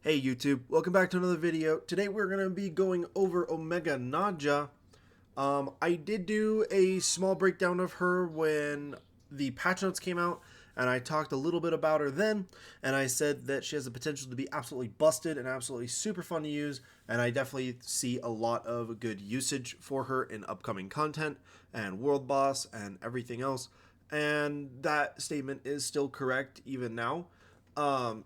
Hey YouTube, welcome back to another video. Today we're going to be going over Omega Nadja. I did do a small breakdown of her when the patch notes came out, and I talked a little bit about her then, and I said that she has the potential to be absolutely busted and absolutely super fun to use, and I definitely see a lot of good usage for her in upcoming content and World Boss and everything else, and that statement is still correct even now.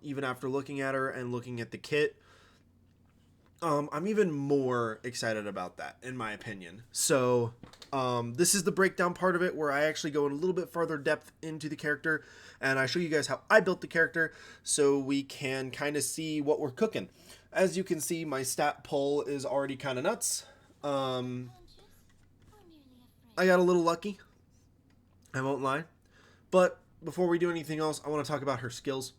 Even after looking at her and looking at the kit, I'm even more excited about that, in my opinion. So, this is the breakdown part of it where I actually go in a little bit farther depth into the character, and I show you guys how I built the character so we can kind of see what we're cooking. As you can see, my stat pull is already kind of nuts. I got a little lucky, I won't lie. But before we do anything else, I want to talk about her skills.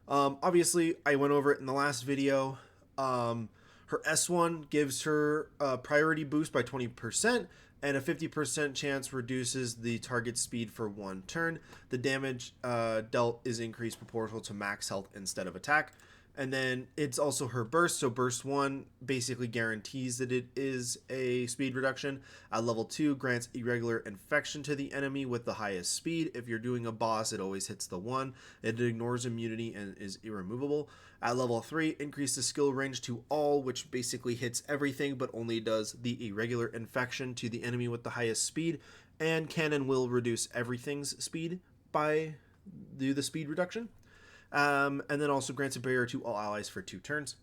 Obviously, I went over it in the last video. Her S1 gives her a priority boost by 20%, and a 50% chance reduces the target speed for one turn. The damage dealt is increased proportional to max health instead of attack. And then it's also her burst. So burst 1 basically guarantees that it is a speed reduction. At level 2, grants irregular infection to the enemy with the highest speed. If you're doing a boss, it always hits the 1. It ignores immunity and is irremovable. At level 3, increase the skill range to all, which basically hits everything but only does the irregular infection to the enemy with the highest speed. And cannon will reduce everything's speed by the speed reduction. And then also grants a barrier to all allies for 2 turns.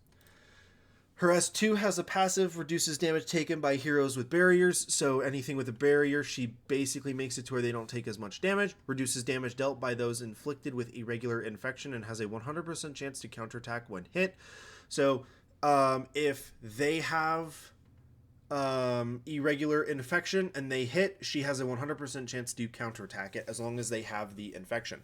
Her S2 has a passive, reduces damage taken by heroes with barriers, so anything with a barrier, she basically makes it to where they don't take as much damage, reduces damage dealt by those inflicted with irregular infection, and has a 100% chance to counterattack when hit. So if they have irregular infection and they hit, she has a 100% chance to counterattack it as long as they have the infection.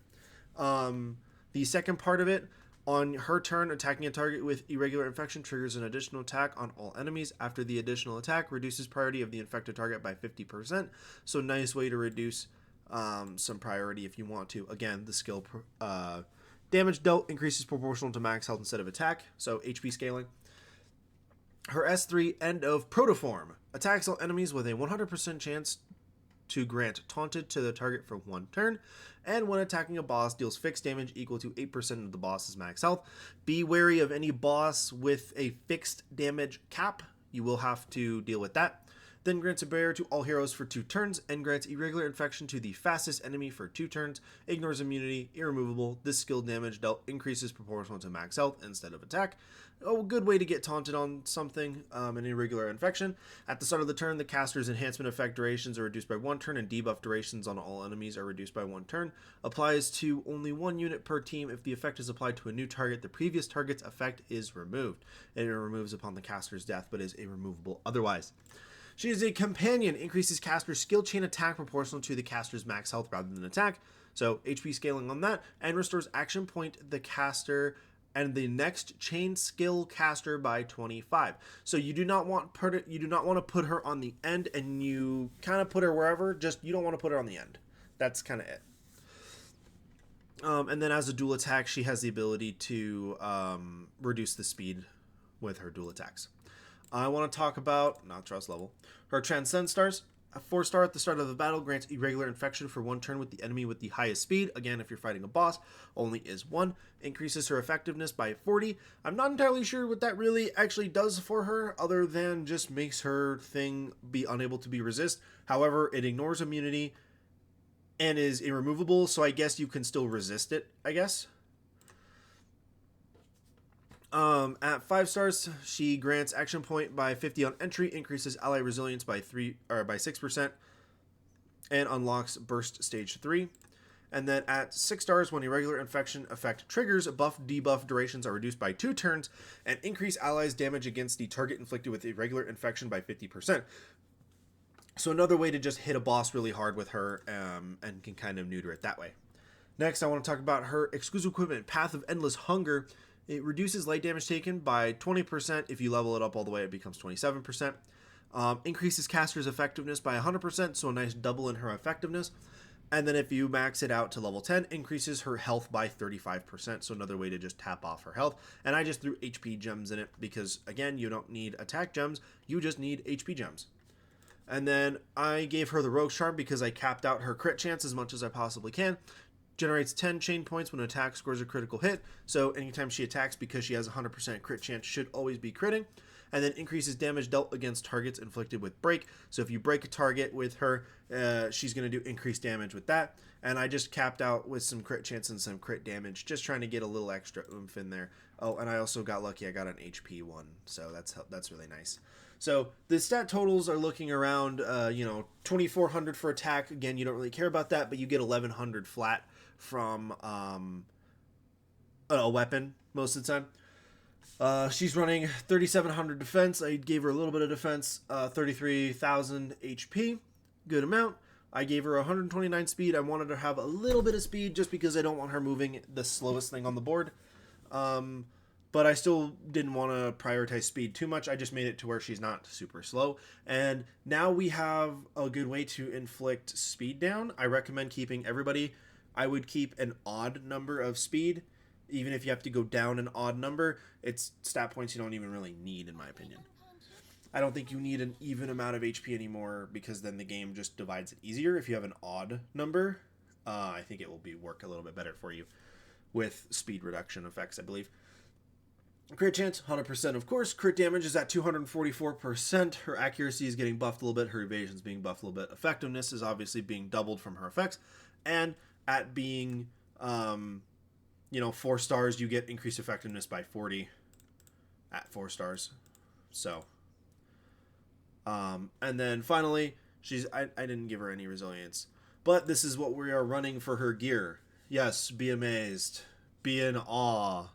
The second part of it, on her turn, attacking a target with irregular infection triggers an additional attack on all enemies. After the additional attack, reduces priority of the infected target by 50%. So nice way to reduce some priority if you want to. Again, the skill damage dealt increases proportional to max health instead of attack. So HP scaling. Her S3, End of Protoform, attacks all enemies with a 100% chance to grant taunted to the target for 1 turn, and when attacking a boss, deals fixed damage equal to 8% of the boss's max health. Be wary of any boss with a fixed damage cap. You will have to deal with that. Then grants a barrier to all heroes for 2 turns, and grants irregular infection to the fastest enemy for 2 turns. Ignores immunity, irremovable. This skill damage dealt increases proportional to max health instead of attack. A good way to get taunted on something, an irregular infection. At the start of the turn, the caster's enhancement effect durations are reduced by 1 turn, and debuff durations on all enemies are reduced by 1 turn. Applies to only 1 unit per team. If the effect is applied to a new target, the previous target's effect is removed. It removes upon the caster's death, but is irremovable otherwise. She is a companion, increases caster's skill chain attack proportional to the caster's max health rather than attack. So HP scaling on that, and restores action point the caster and the next chain skill caster by 25. So you do not want to put her on the end, and you kind of put her wherever. Just you don't want to put her on the end. That's kind of it. And then as a dual attack, she has the ability to reduce the speed with her dual attacks. I want to talk about, not trust level, her Transcend stars. A 4-star at the start of the battle grants irregular infection for 1 turn with the enemy with the highest speed. Again, if you're fighting a boss, only is 1. Increases her effectiveness by 40. I'm not entirely sure what that really actually does for her, other than just makes her thing be unable to be resist. However, it ignores immunity and is irremovable, so I guess you can still resist it, I guess. At 5 stars, she grants action point by 50 on entry, increases ally resilience by 6%, and unlocks burst stage 3. And then at 6 stars, when irregular infection effect triggers, buff debuff durations are reduced by 2 turns, and increase allies damage against the target inflicted with irregular infection by 50%. So another way to just hit a boss really hard with her, and can kind of neuter it that way. Next, I want to talk about her exclusive equipment, Path of Endless Hunger. It reduces light damage taken by 20%. If you level it up all the way, it becomes 27%. Increases caster's effectiveness by 100%, so a nice double in her effectiveness. And then if you max it out to level 10, increases her health by 35%. So another way to just tap off her health. And I just threw HP gems in it because, again, you don't need attack gems. You just need HP gems. And then I gave her the Rogue Charm because I capped out her crit chance as much as I possibly can. Generates 10 chain points when an attack scores a critical hit. So anytime she attacks, because she has a 100% crit chance, should always be critting. And then increases damage dealt against targets inflicted with break. So if you break a target with her, she's going to do increased damage with that. And I just capped out with some crit chance and some crit damage, just trying to get a little extra oomph in there. Oh, and I also got lucky. I got an HP one, so that's really nice. So the stat totals are looking around, 2,400 for attack. Again, you don't really care about that, but you get 1,100 flat from a weapon most of the time. She's running 3,700 defense. I gave her a little bit of defense, 33,000 HP, good amount. I gave her 129 speed. I wanted her to have a little bit of speed just because I don't want her moving the slowest thing on the board. But I still didn't want to prioritize speed too much. I just made it to where she's not super slow. And now we have a good way to inflict speed down. I recommend keeping everybody. I would keep an odd number of speed. Even if you have to go down an odd number, it's stat points you don't even really need, in my opinion. I don't think you need an even amount of HP anymore because then the game just divides it easier. If you have an odd number, I think it will work a little bit better for you with speed reduction effects, I believe. Crit chance, 100% of course. Crit damage is at 244%. Her accuracy is getting buffed a little bit. Her evasion is being buffed a little bit. Effectiveness is obviously being doubled from her effects. And at being, 4 stars, you get increased effectiveness by 40 at 4 stars. So, and then finally, I didn't give her any resilience. But this is what we are running for her gear. Yes, be amazed. Be in awe.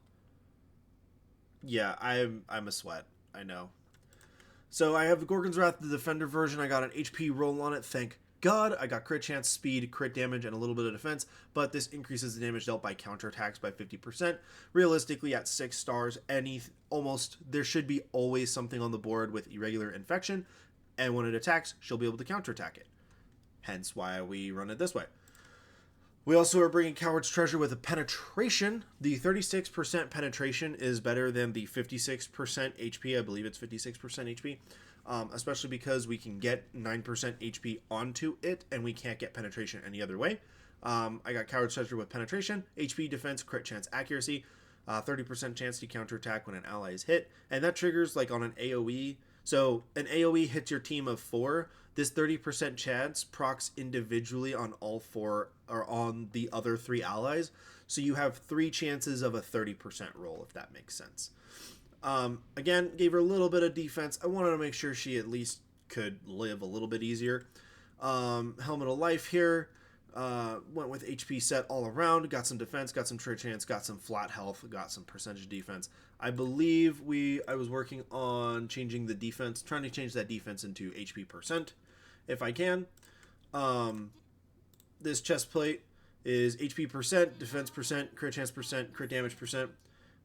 Yeah, I'm a sweat. I know. So I have the Gorgon's Wrath, the Defender version. I got an HP roll on it. Thank God. I got crit chance, speed, crit damage, and a little bit of defense. But this increases the damage dealt by counterattacks by 50%. Realistically, at 6 stars, there should be always something on the board with irregular infection. And when it attacks, she'll be able to counterattack it. Hence why we run it this way. We also are bringing Coward's Treasure with a penetration. The 36% penetration is better than the 56% HP. I believe it's 56% HP. Especially because we can get 9% HP onto it, and we can't get penetration any other way. I got Coward's Treasure with penetration, HP, defense, crit chance, accuracy, 30% chance to counterattack when an ally is hit. And that triggers like on an AoE. So an AoE hits your team of 4. This 30% chance procs individually on all 4 or on the other 3 allies. So you have 3 chances of a 30% roll, if that makes sense. Again, gave her a little bit of defense. I wanted to make sure she at least could live a little bit easier. Helmet of Life here. Went with HP set all around. Got some defense, got some crit chance, got some flat health, got some percentage defense. I believe I was working on changing the defense, trying to change that defense into HP percent, if I can. This chest plate is HP percent, defense percent, crit chance percent, crit damage percent.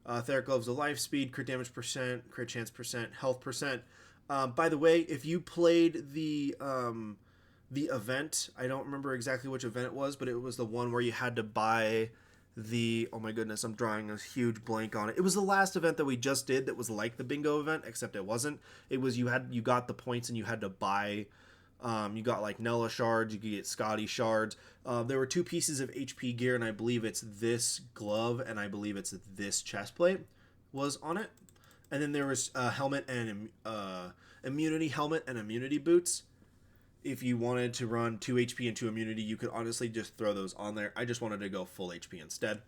Etheric Gloves of Life, speed, crit damage percent, crit chance percent, health percent. By the way, if you played the event, I don't remember exactly which event it was, but it was the one where you had to buy oh my goodness, I'm drawing a huge blank on it. It was the last event that we just did that was like the bingo event, except it wasn't. It was you got the points and you had to buy. You got like Nella shards, you could get Scotty shards. There were 2 pieces of HP gear, and I believe it's this glove and I believe it's this chest plate was on it. And then there was a helmet and immunity helmet and immunity boots. If you wanted to run 2 HP and 2 immunity, you could honestly just throw those on there. I just wanted to go full HP instead.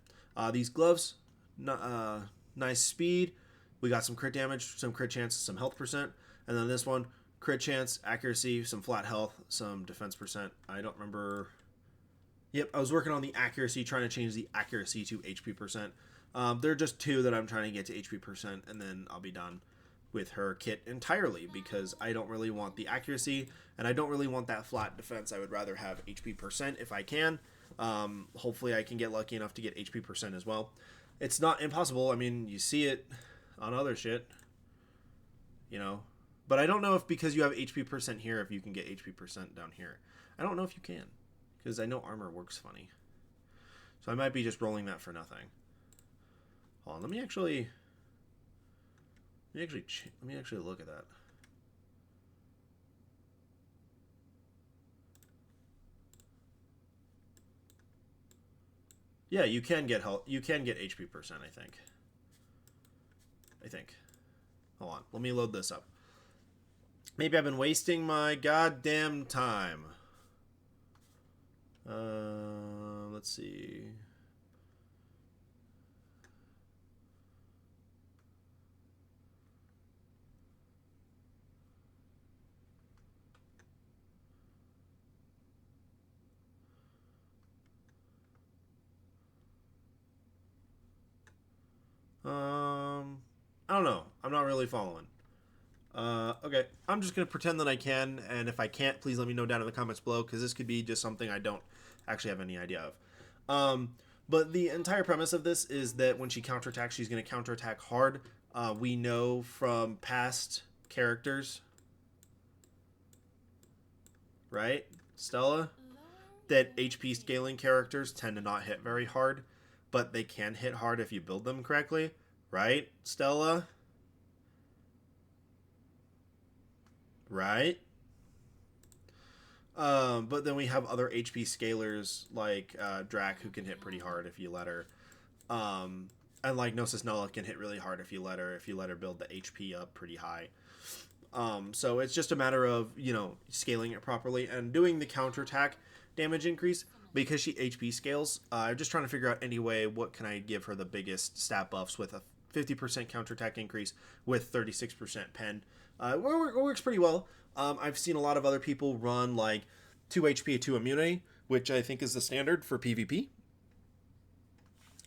These gloves, nice speed. We got some crit damage, some crit chance, some health percent. And then this one, crit chance, accuracy, some flat health, some defense percent. I don't remember. Yep, I was working on the accuracy, trying to change the accuracy to HP percent. There are just 2 that I'm trying to get to HP percent, and then I'll be done with her kit entirely because I don't really want the accuracy and I don't really want that flat defense. I would rather have HP percent if I can. Hopefully I can get lucky enough to get HP percent as well. It's not impossible. I mean, you see it on other shit, but I don't know if because you have HP percent here, if you can get HP percent down here. I don't know if you can. because I know armor works funny. So I might be just rolling that for nothing. Hold on, let me actually look at that. Yeah, you can get health. You can get HP percent. I think. Hold on. Let me load this up. Maybe I've been wasting my goddamn time. Let's see. I don't know. I'm not really following. Okay. I'm just going to pretend that I can, and if I can't, please let me know down in the comments below, because this could be just something I don't actually have any idea of. But the entire premise of this is that when she counterattacks, she's going to counterattack hard. We know from past characters, right, Stella, that HP scaling characters tend to not hit very hard, but they can hit hard if you build them correctly. Right, Stella? Right? But then we have other HP scalers like Drac, who can hit pretty hard if you let her. And like Gnosis Nulla can hit really hard if you let her build the HP up pretty high. So it's just a matter of, you know, scaling it properly and doing the counterattack damage increase. Because she HP scales, I'm just trying to figure out anyway what can I give her the biggest stat buffs with a 50% counterattack increase with 36% pen. It works pretty well. I've seen a lot of other people run like 2 HP, 2 immunity, which I think is the standard for PvP.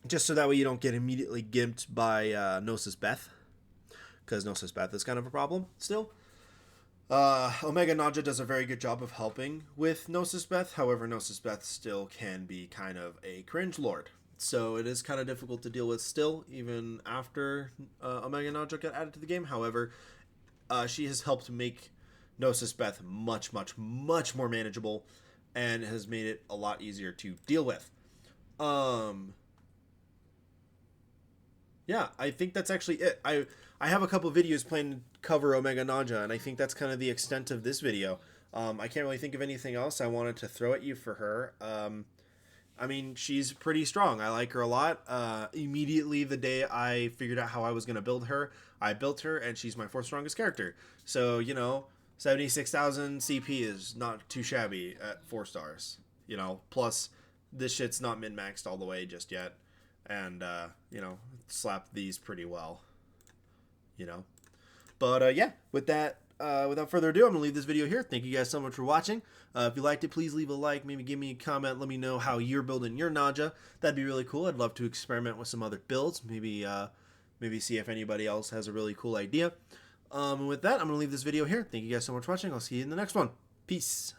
Just so that way you don't get immediately gimped by Gnosis Beth. Because Gnosis Beth is kind of a problem still. Omega Nadja does a very good job of helping with Gnosis Beth. However, Gnosis Beth still can be kind of a cringe lord. So it is kind of difficult to deal with still, even after Omega Nadja got added to the game. However, she has helped make Gnosis Beth much, much, much more manageable and has made it a lot easier to deal with. Yeah, I think that's actually it. I have a couple videos planned to cover Omega Nadja, and I think that's kind of the extent of this video. I can't really think of anything else I wanted to throw at you for her. I mean, she's pretty strong. I like her a lot. Immediately the day I figured out how I was going to build her, I built her, and she's my 4th strongest character. So, you know, 76,000 CP is not too shabby at 4 stars. You know, plus this shit's not min-maxed all the way just yet. And, you know, slap these pretty well. You know. But, yeah, with that, without further ado, I'm going to leave this video here. Thank you guys so much for watching. If you liked it, please leave a like. Maybe give me a comment. Let me know how you're building your Nadja. That'd be really cool. I'd love to experiment with some other builds. Maybe see if anybody else has a really cool idea. And with that, I'm going to leave this video here. Thank you guys so much for watching. I'll see you in the next one. Peace.